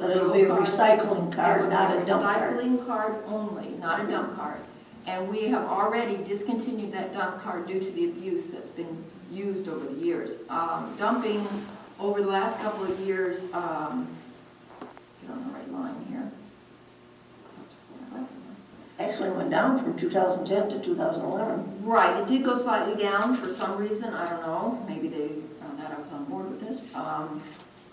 But it'll be a recycling card, not a dump card. Recycling card only, not a dump card. And we have already discontinued that dump card due to the abuse that's been used over the years. Dumping over the last couple of years, get on the right line here. Actually went down from 2010 to 2011. Right, it did go slightly down for some reason, I don't know, maybe they found out I was on board with this.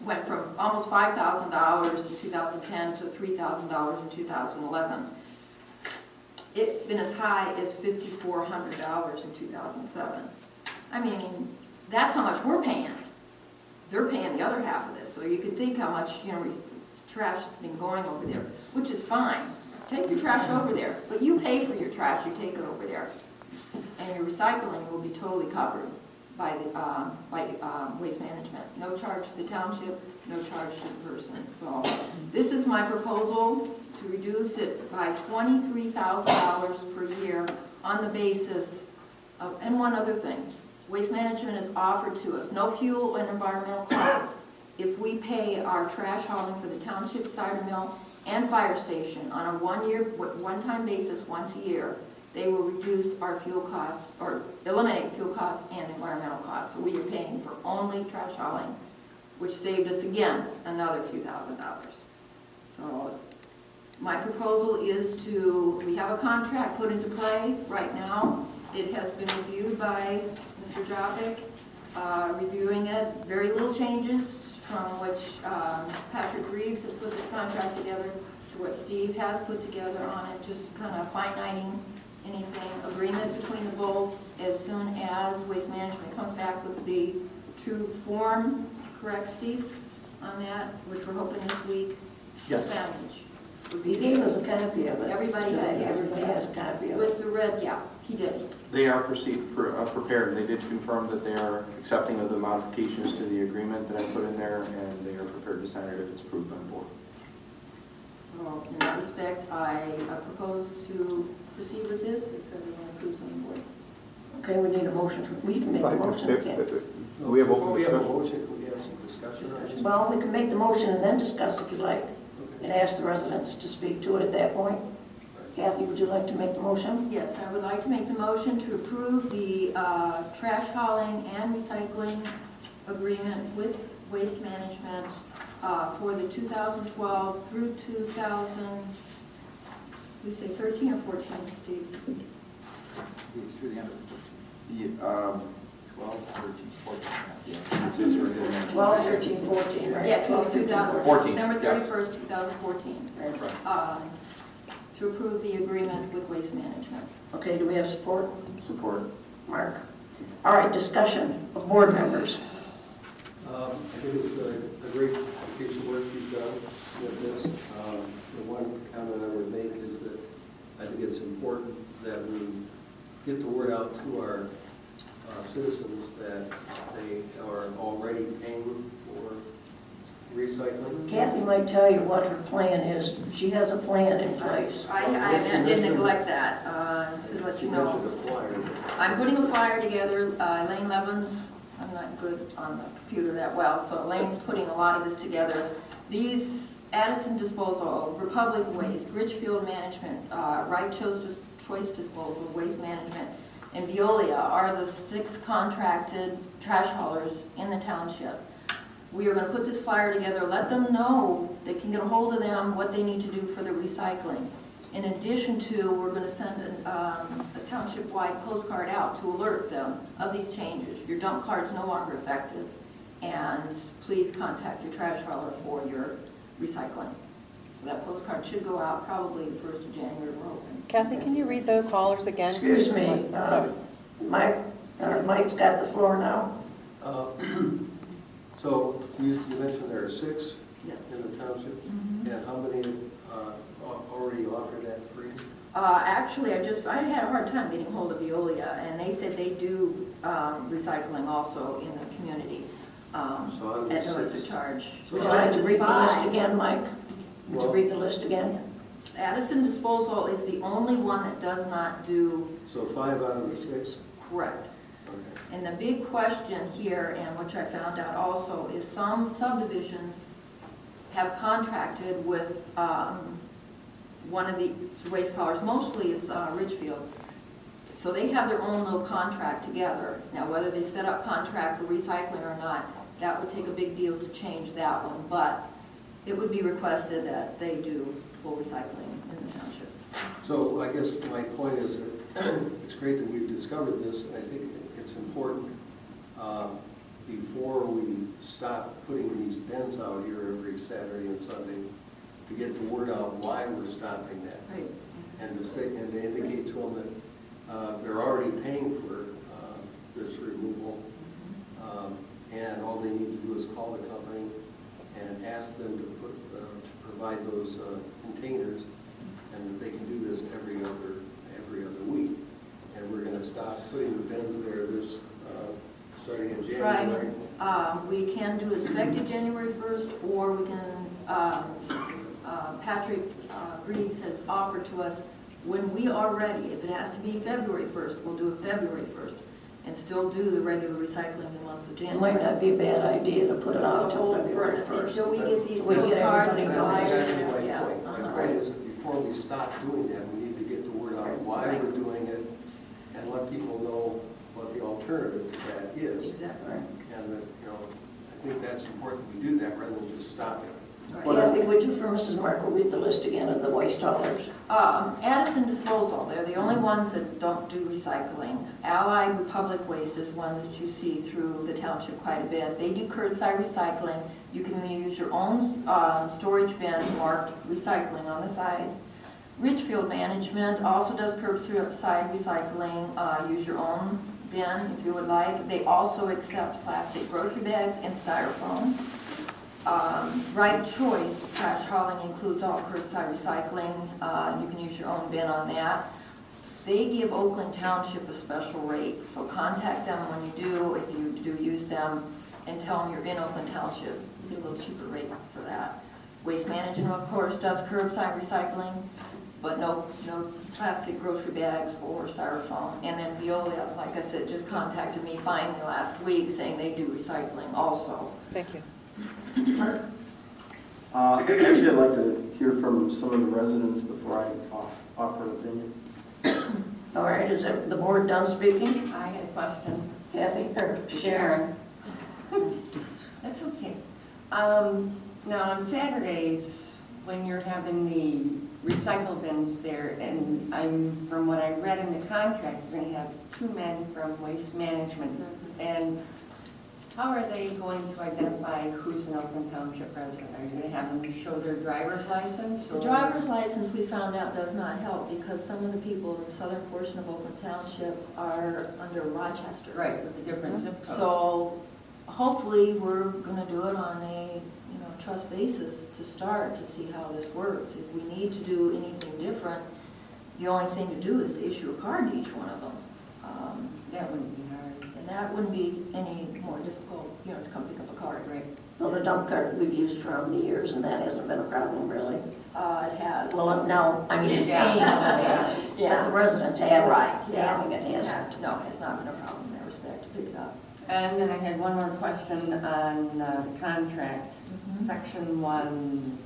Went from almost $5,000 in 2010 to $3,000 in 2011. It's been as high as $5,400 in 2007. I mean, that's how much we're paying. They're paying the other half of this, so you can think how much, trash has been going over there, which is fine. Take your trash over there, but you pay for your trash, you take it over there. And your recycling will be totally covered by the waste management. No charge to the township, no charge to the person. So this is my proposal to reduce it by $23,000 per year on the basis of, and one other thing, waste management is offered to us no fuel and environmental costs if we pay our trash hauling for the township, cider mill, and fire station on a one-time basis once a year. They will reduce our fuel costs, or eliminate fuel costs and environmental costs. So we are paying for only trash hauling, which saved us, again, another few $1,000s. So my proposal is we have a contract put into play right now. It has been reviewed by Mr. Jovic, reviewing it. Very little changes from which Patrick Reeves has put this contract together to what Steve has put together on it, just kind of fine-tuning anything, agreement between the both as soon as Waste Management comes back with the true form, correct, Steve, on that, which we're hoping this week. Yes. Sandwich. He gave us a copy of it. Everybody has a copy of it. With the red, yeah, he did. They are prepared, and they did confirm that they are accepting of the modifications to the agreement that I put in there, and they are prepared to sign it if it's approved by the board. So in that respect, I propose to proceed with this if everyone approves on the board. Okay, we need a motion. We can make a motion. We have Before we have a motion, can we have some discussion? Well, we can make the motion and then discuss if you'd like, and ask the residents to speak to it at that point. Kathy, would you like to make the motion? Yes, I would like to make the motion to approve the trash hauling and recycling agreement with Waste Management for the 2012 through 13 or 14, Steve? It's through the end of the 12, 13, 14. Yeah. 12, 13, 14, right? Yeah, 2014. December 31st, Yes. 2014. Right. To approve the agreement with Waste Management. Okay, do we have support? Support. Mark. All right, discussion of board members. I think it's a great piece of work you've done with this. The one comment I would make is that I think it's important that we get the word out to our citizens that they are already paying for recycling. Kathy might tell you what her plan is. She has a plan in place. I did neglect that to let you know. I'm putting a flyer together. Elaine Levins, I'm not good on the computer that well, so Elaine's putting a lot of this together. These Addison Disposal, Republic Waste, Richfield Management, Right Choice Disposal, Waste Management, and Veolia are the 6 contracted trash haulers in the township. We are going to put this flyer together, let them know, they can get a hold of them, what they need to do for the recycling. In addition to, we're going to send a township-wide postcard out to alert them of these changes. Your dump card's no longer effective, and please contact your trash hauler for your recycling. So that postcard should go out probably the 1st of January, we're hoping. Kathy, can you read those haulers again? Excuse me. Mike's got the floor now. So you mentioned there are 6 Yes. in the township, Mm-hmm. and how many already offer that free? Actually, I had a hard time getting hold of Veolia, and they said they do recycling also in the community So at no extra charge. Would you like to read the list 5. again, Mike? Would you read the list again? Addison Disposal is the only one that does not do. So 5 out of the 6? Correct. Okay. And the big question here, and which I found out also, is some subdivisions have contracted with one of the waste haulers, mostly it's Richfield. So they have their own little contract together. Now, whether they set up contract for recycling or not, that would take a big deal to change that one, but it would be requested that they do full recycling in the township. So I guess my point is that it's great that we've discovered this, and I think it's important before we stop putting these bins out here every Saturday and Sunday to get the word out why we're stopping that. Right. And to say, and to indicate to them that they're already paying for this removal, and all they need to do is call the company and ask them to provide those containers, and that they can do this every other week. And we're going to stop putting the bins there this starting in January. We can do it effective January 1st, or we can, Patrick Greaves has offered to us, when we are ready, if it has to be February 1st, we'll do it February 1st, and still do the regular recycling in the month of It January. might not be a bad idea to put it out until February 1st. Until we get these We get cards and everybody flyers That's and exactly everything. my point. My point is that before we stop doing that, we need to get the word out why Right. we're doing it and let people know what the alternative to that is. Exactly. And that, I think that's important we do that rather than just stop it. Right. Kathy, would you, for Mrs. Markle, read the list again of the waste haulers? Addison Disposal, they're the only ones that don't do recycling. Allied Republic Waste is one that you see through the township quite a bit. They do curbside recycling. You can use your own storage bin marked recycling on the side. Richfield Management also does curbside recycling. Use your own bin if you would like. They also accept plastic grocery bags and styrofoam. Right Choice trash hauling includes all curbside recycling. You can use your own bin on that. They give Oakland Township a special rate, so contact them when you do, if you do use them, and tell them you're in Oakland Township. You get a little cheaper rate for that. Waste Management, of course, does curbside recycling, but no plastic grocery bags or styrofoam. And then Veolia, like I said, just contacted me finally last week saying they do recycling also. Thank you. Actually, I'd like to hear from some of the residents before I offer an opinion. All right, is the board done speaking? I had a question. Kathy, or Sharon. That's okay. Now on Saturdays, when you're having the recycle bins there, and from what I read in the contract, you're going to have 2 men from Waste Management. And how are they going to identify who's an Oakland Township resident? Are you going to have them show their driver's license? The driver's license, we found out, does not help because some of the people in the southern portion of Oakland Township are under Rochester. Right, with a different zip code. So hopefully we're going to do it on a trust basis to start to see how this works. If we need to do anything different, the only thing to do is to issue a card to each one of them. That wouldn't be hard. And that wouldn't be any more difficult, to come pick up a card. Right. well, the dump cart we've used for how many years, and that hasn't been a problem, really. It has. Well, now, I mean, Yeah. paying on it, but the residents have it. Right, yeah. Having it hasn't. No, it's not been a problem in that respect to pick it up. And then I had one more question on the contract. Mhm. Section 1,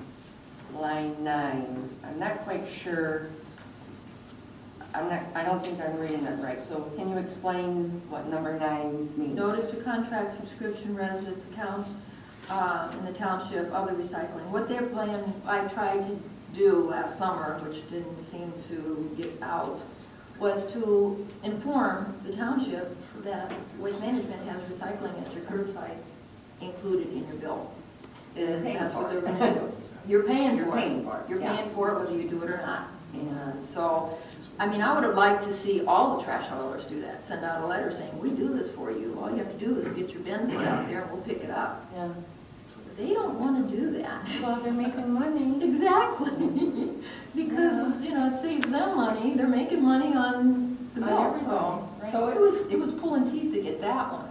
line 9. I'm not quite sure. I don't think I'm reading it right. So can you explain what number 9 means? Notice to contract subscription residence accounts in the township of the recycling. What their plan, I tried to do last summer, which didn't seem to get out, was to inform the township that Waste Management has recycling at your curbside included in your bill. And that's what they're going to do. You're paying for it. You're paying for it whether you do it or not. And so, I mean, I would have liked to see all the trash haulers do that. Send out a letter saying, we do this for you. All you have to do is get your bin put out there and we'll pick it up. Yeah. They don't want to do that. Well, they're making money. Exactly. Because, it saves them money. They're making money on the bill. everybody, So it was pulling teeth to get that one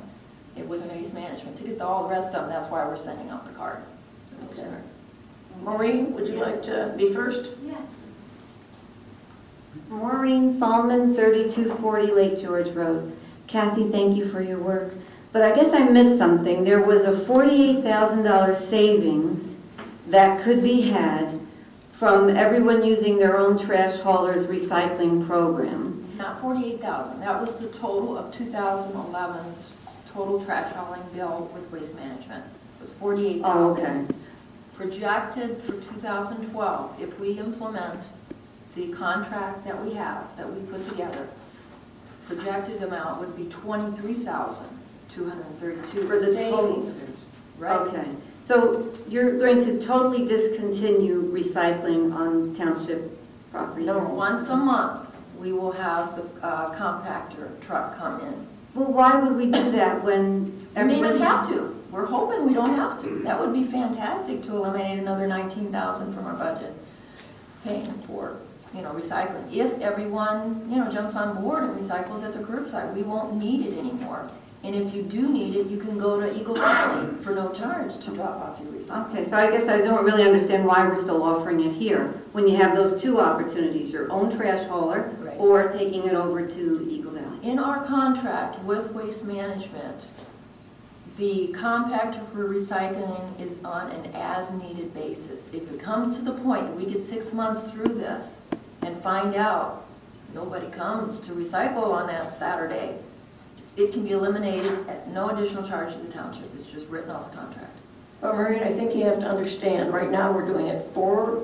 with Waste Management. To get all the rest of them, that's why we're sending out the card. Okay. Maureen, would you like to be first? Yeah. Maureen Fallman, 3240 Lake George Road. Kathy, thank you for your work. But I guess I missed something. There was a $48,000 savings that could be had from everyone using their own trash haulers recycling program? Not 48,000, that was the total of 2011's total trash hauling bill with Waste Management. It was 48,000. Oh, okay. Projected for 2012, if we implement the contract that we have, that we put together, projected amount would be 23,232 For the total? savings. Right. Okay. So you're going to totally discontinue recycling on township property? No. Once a month, we will have the compactor truck come in. Well, why would we do that when We may not everybody... have to. We're hoping we don't have to. That would be fantastic to eliminate another 19,000 from our budget, paying for, recycling. If everyone, jumps on board and recycles at the curbside, we won't need it anymore. And if you do need it, you can go to Eagle Valley for no charge to drop off your recycling. Okay, so I guess I don't really understand why we're still offering it here, when you have those two opportunities, your own trash hauler Right. or taking it over to Eagle Valley. In our contract with Waste Management, the compactor for recycling is on an as-needed basis. If it comes to the point that we get 6 months through this and find out nobody comes to recycle on that Saturday, it can be eliminated at no additional charge to the township. It's just written off the contract. But Maureen, I think you have to understand, right now we're doing it 4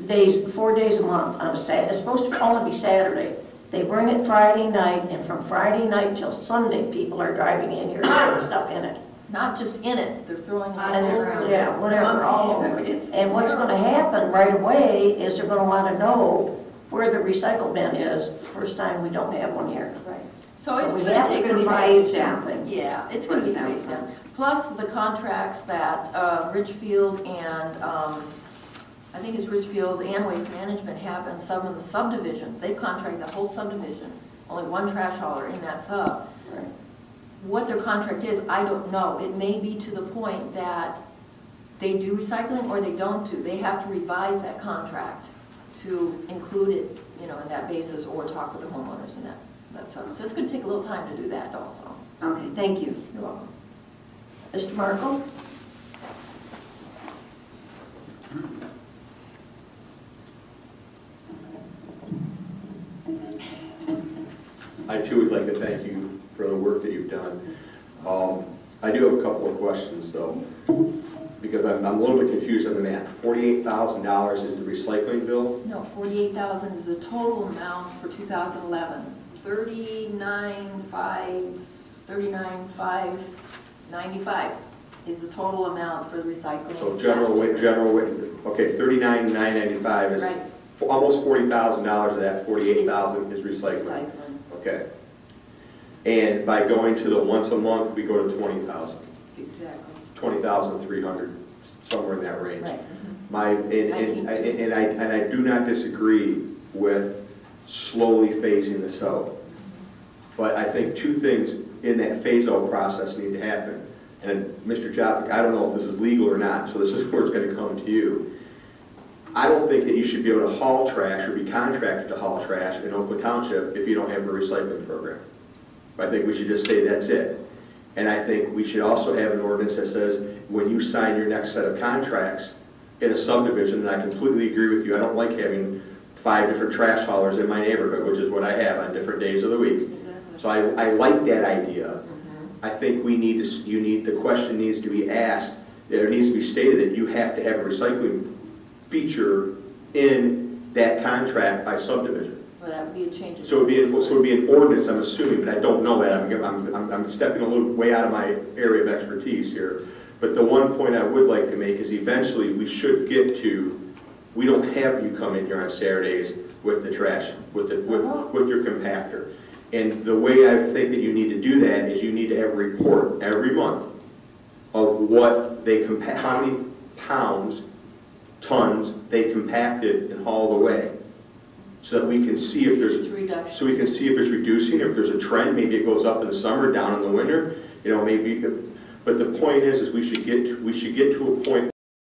days a month on a Saturday. It's supposed to only be Saturday. They bring it Friday night, and from Friday night till Sunday, people are driving in here putting stuff in it. Not just in it, they're throwing it And all they're- around. yeah, whatever, all over. It's- And what's gonna happen right away is they're gonna wanna know where the recycle bin is the first time we don't have one here. Right. So So it's we going have to take to some be time. phased down. Yeah, it's going to be phased down. Plus the contracts that Richfield and, I think it's Richfield and Waste Management have in some of the subdivisions. They've contracted the whole subdivision, only one trash hauler in that sub. Right. What their contract is, I don't know. It may be to the point that they do recycling or they don't do. They have to revise that contract to include it, in that basis, or talk with the homeowners in that. So it's going to take a little time to do that also. Okay, thank you. You're welcome. Mr. Markle? I too would like to thank you for the work that you've done. I do have a couple of questions though, because I'm a little bit confused on the math. $48,000 is the recycling bill? No, 48,000 is the total amount for 2011. 39,595 is the total amount for the recycling. So okay, 39,995 is Right. almost $40,000 of that 48,000 is recycling. Recycling, Okay. And by going to the once a month, we go to 20,000. exactly. 20,300, somewhere in that range. Right. And I do not disagree with slowly phasing this out. But I think two things in that phase-out process need to happen. And Mr. Jopik, I don't know if this is legal or not, so this is where it's going to come to you. I don't think that you should be able to haul trash or be contracted to haul trash in Oakland Township if you don't have a recycling program. I think we should just say that's it. And I think we should also have an ordinance that says when you sign your next set of contracts in a subdivision, and I completely agree with you, I don't like having 5 different trash haulers in my neighborhood, which is what I have on different days of the week. So I like that idea. I think the question needs to be asked, there needs to be stated that you have to have a recycling feature in that contract by subdivision. Well, that would be a change. So it would be an ordinance, I'm assuming, but I don't know that. I'm stepping a little way out of my area of expertise here. But the one point I would like to make is eventually we should get to, we don't have you come in here on Saturdays with the trash, with your compactor. And the way I think that you need to do that is you need to have a report every month of what they how many pounds, tons they compacted and hauled away, so that we can see if there's reducing, if there's a trend. Maybe it goes up in the summer, down in the winter. Maybe. But the point is we should get to a point